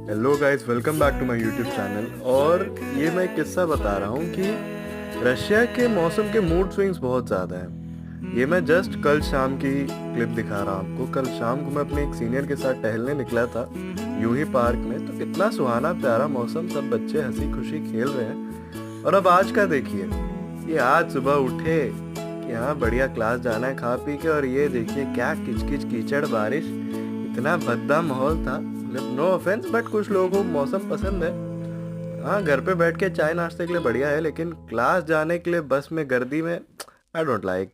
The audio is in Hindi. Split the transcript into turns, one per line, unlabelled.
Hello guys, welcome back to my YouTube channel. और ये मैं एक किस्सा बता रहा हूँ कि रशिया के मौसम के मूड स्विंग्स बहुत ज़्यादा हैं। ये मैं जस्ट कल शाम की क्लिप दिखा रहा हूँ आपको। कल शाम को मैं अपने एक सीनियर के साथ टहलने निकला था यूं ही पार्क में, तो कितना सुहाना प्यारा मौसम, सब बच्चे हंसी खुशी खेल रहे हैं। और अब आज का देखिए, ये आज सुबह उठे कि हाँ बढ़िया क्लास जाना है खा पी के, और ये देखिए क्या किचकिच कीचड़ बारिश, इतना भद्दा माहौल था। मतलब नो ऑफेंस, बट कुछ लोगों को मौसम पसंद है। हाँ, घर पे बैठ के चाय नाश्ते के लिए बढ़िया है, लेकिन क्लास जाने के लिए बस में गर्दी में आई डोंट लाइक।